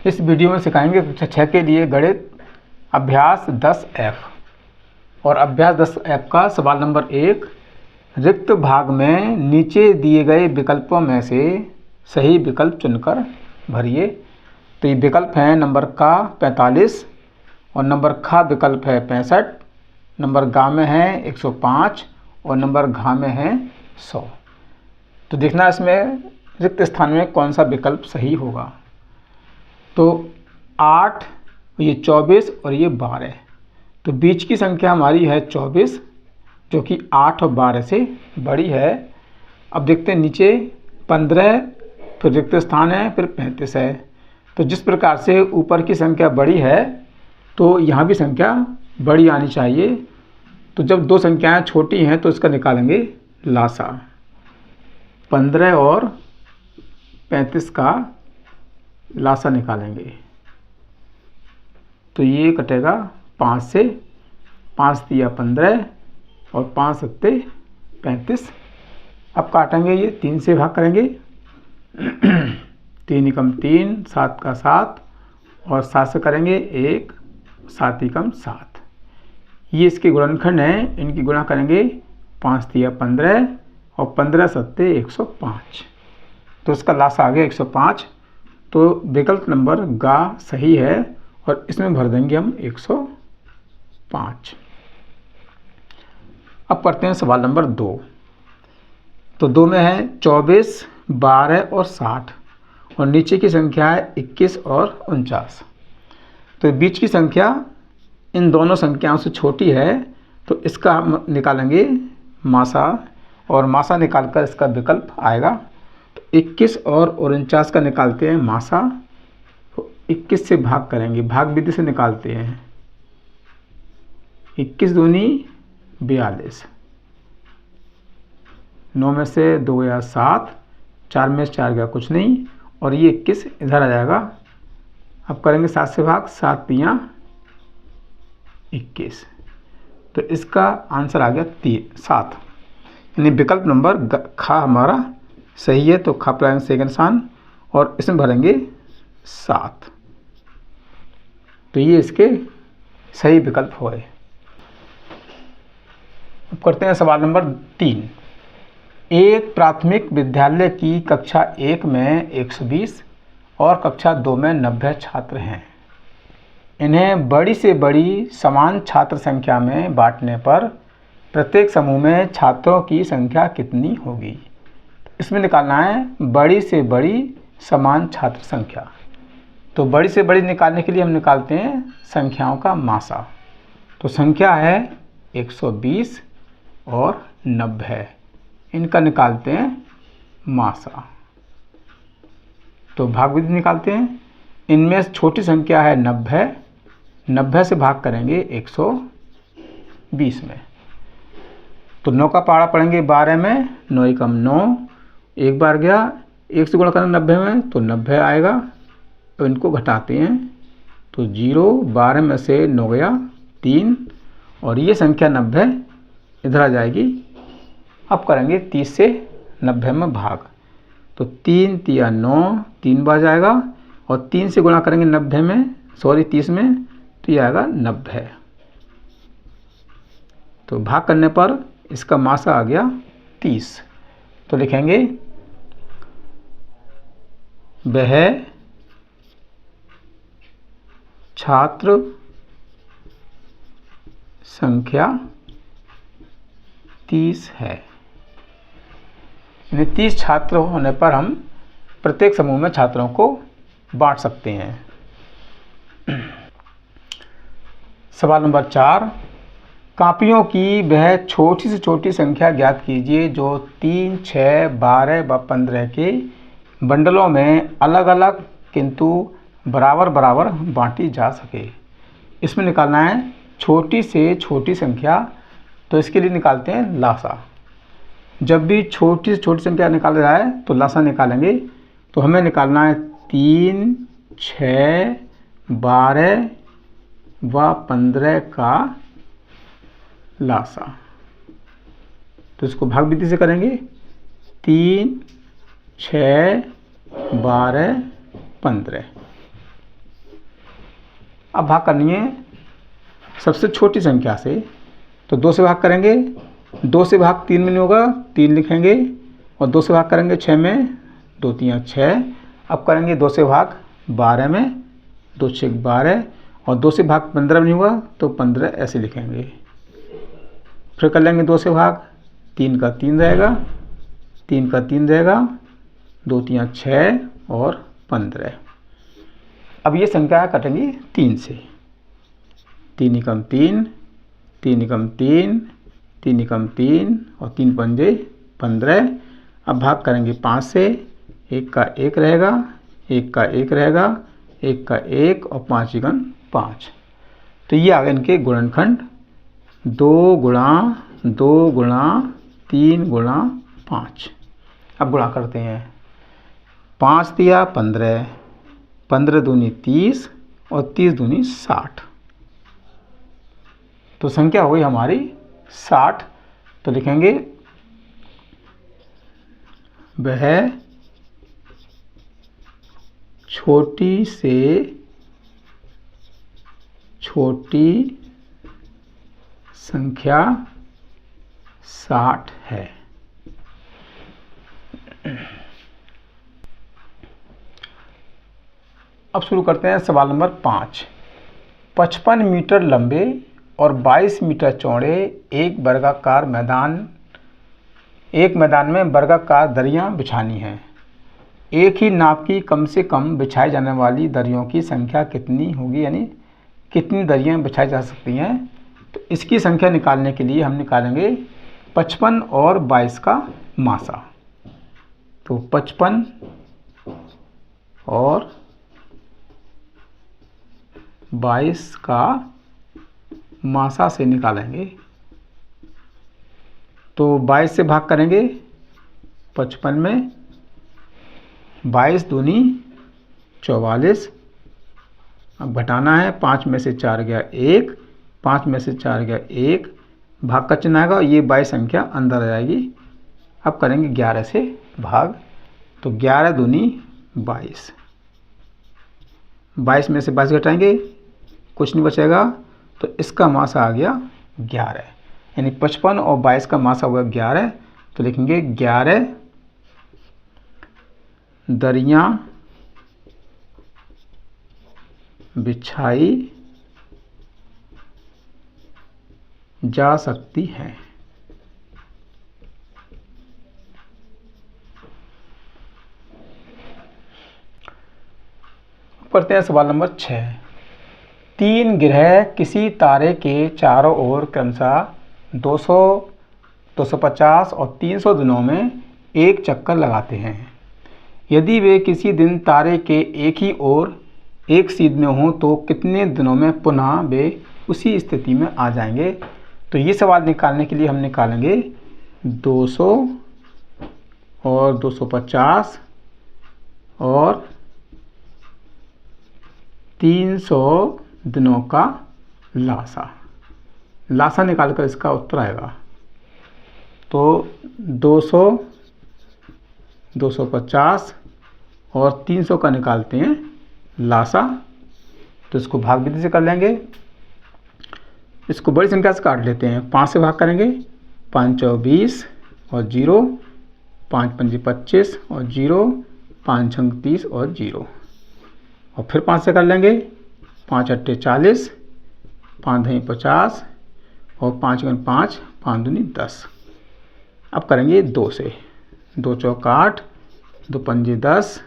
इस वीडियो में सिखाएंगे कक्षा 6 के लिए गणित अभ्यास 10F और अभ्यास 10F का सवाल नंबर 1। रिक्त भाग में नीचे दिए गए विकल्पों में से सही विकल्प चुनकर भरिए। तो ये विकल्प हैं नंबर का 45 और नंबर खा विकल्प है 65, नंबर गा में है 105 और नंबर घा में है 100। तो देखना इसमें रिक्त स्थान में कौन सा विकल्प सही होगा। तो 8, ये 24 और ये 12, तो बीच की संख्या हमारी है 24 जो कि 8 और 12 से बड़ी है। अब देखते हैं नीचे 15, फिर रिक्त स्थान है, फिर 35 है। तो जिस प्रकार से ऊपर की संख्या बड़ी है तो यहाँ भी संख्या बड़ी आनी चाहिए। तो जब दो संख्याएं छोटी हैं तो इसका निकालेंगे लासा। 15 और 35 का लासा निकालेंगे तो ये कटेगा 5 से, 5 दिया 15 और 5 सत्ते 35। अब काटेंगे, ये 3 से भाग करेंगे 3 एकम 3, 7 का 7 और 7 से करेंगे 1, 7 एकम 7। ये इसके गुणनखंड हैं, इनकी गुणा करेंगे 5 दिया 15 और 15 सत्ते 105। तो इसका लासा आ गया 105। तो विकल्प नंबर गा सही है और इसमें भर देंगे हम 105। अब करते हैं सवाल नंबर 2। तो 2 में है 24, 12 और 60 और नीचे की संख्या है 21 और 49। तो बीच की संख्या इन दोनों संख्याओं से छोटी है तो इसका हम निकालेंगे मासा और मासा निकालकर इसका विकल्प आएगा। तो 21 और 49 का निकालते हैं मासा। तो 21 से भाग करेंगे, भाग विधि से निकालते हैं। 21 दूनी 42, 9 में से 2 गया 7, 4 में से 4 गया कुछ नहीं और ये 21 इधर आ जाएगा। अब करेंगे 7 से भाग, 7 तियाँ 21। तो इसका आंसर आ गया 7, यानी विकल्प नंबर खा हमारा सही है। तो खा प्राइम सेकंड स्थान और इसमें भरेंगे 7। तो ये इसके सही विकल्प हुए। अब करते हैं सवाल नंबर 3। एक प्राथमिक विद्यालय की कक्षा 1 में 120 और कक्षा 2 में 90 छात्र हैं। इन्हें बड़ी से बड़ी समान छात्र संख्या में बांटने पर प्रत्येक समूह में छात्रों की संख्या कितनी होगी। इसमें निकालना है बड़ी से बड़ी समान छात्र संख्या। तो बड़ी से बड़ी निकालने के लिए हम निकालते हैं संख्याओं का मासा। तो संख्या है 120 और 90, इनका निकालते हैं मासा। तो भाग विधि निकालते हैं। इनमें छोटी संख्या है 90, 90 से भाग करेंगे 120 में। तो 9 का पारा पढ़ेंगे 12 में, 9 एकम 9, एक बार गया 1 से गुणा करना 90 में तो 90 आएगा। तो इनको घटाते हैं तो 0, 12 में से 9 गया 3 और ये संख्या 90 इधर आ जाएगी। अब करेंगे 30 से 90 में भाग। तो 3 तिया 9, 3 बार जाएगा और 3 से गुणा करेंगे 90 में, सॉरी 30 में, तो ये आएगा 90। तो भाग करने पर इसका मासा आ गया 30। तो लिखेंगे वह छात्र संख्या 30 है। यानी 30 छात्र होने पर हम प्रत्येक समूह में छात्रों को बांट सकते हैं। सवाल नंबर 4। कापियों की वह छोटी से छोटी संख्या ज्ञात कीजिए जो 3, 6, 12 व 15 के बंडलों में अलग अलग किंतु बराबर बराबर बांटी जा सके। इसमें निकालना है छोटी से छोटी संख्या। तो इसके लिए निकालते हैं लासा। जब भी छोटी से छोटी संख्या निकाला जाए तो लासा निकालेंगे। तो हमें निकालना है 3, 6, 12 व 15 का लासा। तो इसको भाग विधि से करेंगे। 3, 6, 12, 15। अब भाग करनी है सबसे छोटी संख्या से, तो 2 से भाग करेंगे, 2 से भाग 3 में नहीं होगा, 3 लिखेंगे, और 2 से भाग करेंगे 6 में, 2 3 6। अब करेंगे 2 से भाग 12 में, 2 6 12, और 2 से भाग 15 में नहीं हुआ तो 15 ऐसे लिखेंगे। फिर कर लेंगे 2 से भाग, 3 का 3 रहेगा, 3 का 3 रहेगा, 2 3 6 और 15। अब ये संख्या कटेंगी 3 से, 3 एकम 3, 3 एकम 3, 3 एकम 3 और 3 पंजे 15। अब भाग करेंगे 5 से, 1 का 1 रहेगा, 1 का 1 रहेगा, 1 का 1 और 5 एकम 5। तो ये आ गए इनके गुणनखंड, 2 गुणा 2 गुणा 3 गुणा 5। अब गुणा करते हैं, 5 दिया 15, 15 दूनी 30 और 30 दूनी 60। तो संख्या हुई हमारी 60। तो लिखेंगे वह छोटी से छोटी संख्या 60 है। अब शुरू करते हैं सवाल नंबर 5। 55 मीटर लंबे और 22 मीटर चौड़े एक मैदान में वर्गाकार दरियां बिछानी हैं। एक ही नाप की कम से कम बिछाई जाने वाली दरियों की संख्या कितनी होगी, यानी कितनी दरियां बिछाई जा सकती हैं। तो इसकी संख्या निकालने के लिए हम निकालेंगे 55 और 22 का मासा। तो 55 और 22 का मासा से निकालेंगे। तो 22 से भाग करेंगे 55 में, 22 दूनी 44। अब घटाना है, 5 में से 4 गया 1, 5 में से 4 गया 1, भाग का चिन्ह आएगा और ये 22 संख्या अंदर आ जाएगी। अब करेंगे 11 से भाग, तो 11 दूनी 22, 22 में से 22 घटाएंगे, कुछ नहीं बचेगा, तो इसका मासा आ गया 11, यानी 55 और 22 का मासा हुआ 11। तो लिखेंगे 11 दरियां बिछाई जा सकती हैं। करते हैं सवाल नंबर 6। 3 ग्रह किसी तारे के चारों ओर क्रमशः 200, 250 और 300 दिनों में एक चक्कर लगाते हैं। यदि वे किसी दिन तारे के एक ही ओर एक सीध में हों तो कितने दिनों में पुनः वे उसी स्थिति में आ जाएंगे। तो ये सवाल निकालने के लिए हम निकालेंगे 200 और 250 और 300 दिनों का लासा निकालकर इसका उत्तर आएगा। तो 200, 250 और 300 का निकालते हैं लासा। तो इसको भाग विधि से कर लेंगे, इसको बड़ी संख्या से काट लेते हैं। 5 से भाग करेंगे, 5 चौ 20 और 0, 5 पंजे 25 और 0, 5 छंग 30 और 0, और फिर 5 से कर लेंगे, 5 अट्ठे 40, 5 दही 50 और 5 गन 5, 5 दूनी 10। अब करेंगे 2 से, 2 चौक 8, 2 पंजे 10।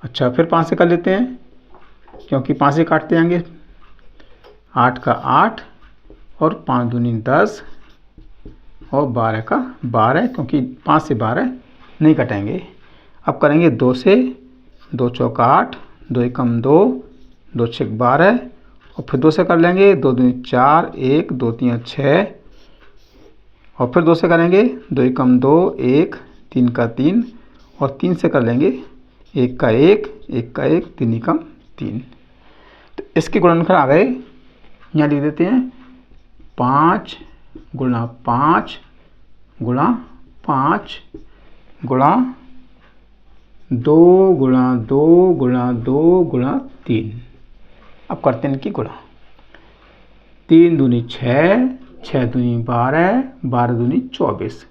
अच्छा, फिर 5 से कर लेते हैं, क्योंकि 5 से काटते जाएंगे, 8 का 8 और 5 दूनी 10 और 12 का 12, क्योंकि 5 से 12 नहीं कटेंगे। अब करेंगे 2 से, 2 चौक 8, 2 एकम 2, 2 छक 12 और फिर 2 से कर लेंगे, 2 दूनी 4, 1, 2 3 6 और फिर 2 से करेंगे, 2 एकम 2, 1, 3 का 3 और 3 से कर लेंगे, 1 का 1, 1 का 1, 3 एकम 3। तो इसके गुणनखंड आ गए, यहाँ लिख देते हैं 5 गुणा 5 गुणा 5 गुणा 2 गुणा 2 गुणा 2 गुणा 3। अब करते हैं इनकी गुणा। 3 दूनी 6, 6 दूनी 12, 12 दूनी 24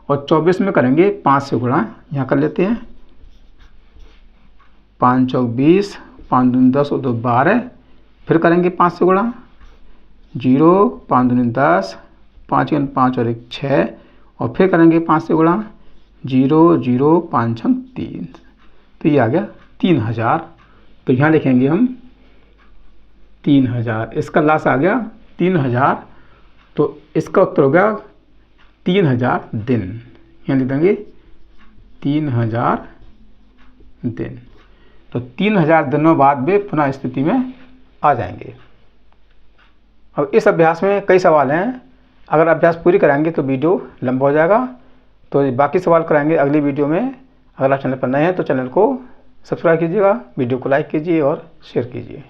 और 24 में करेंगे 5 से गुणा। यहाँ कर लेते हैं 5 चौक 20, 5 दूनी 10 और 2 12। फिर करेंगे 5 से गुणा 0, 5 दूनी 10, 5 1 5 और 1 6 और फिर करेंगे 5 से गुणा 0 0 5 6 3। तो ये आ गया 3000। तो यहाँ लिखेंगे हम 3000। इसका लास्ट आ गया 3000। तो इसका उत्तर हो गया 3000 दिन। यहाँ लिख देंगे 3000 दिन। तो 3000 दिनों बाद वे पुनः स्थिति में आ जाएंगे। अब इस अभ्यास में कई सवाल हैं। अगर अभ्यास पूरी कराएंगे तो वीडियो लंबा हो जाएगा, तो बाकी सवाल कराएंगे अगली वीडियो में। अगर आप चैनल पर नए हैं तो चैनल को सब्सक्राइब कीजिएगा, वीडियो को लाइक कीजिए और शेयर कीजिए।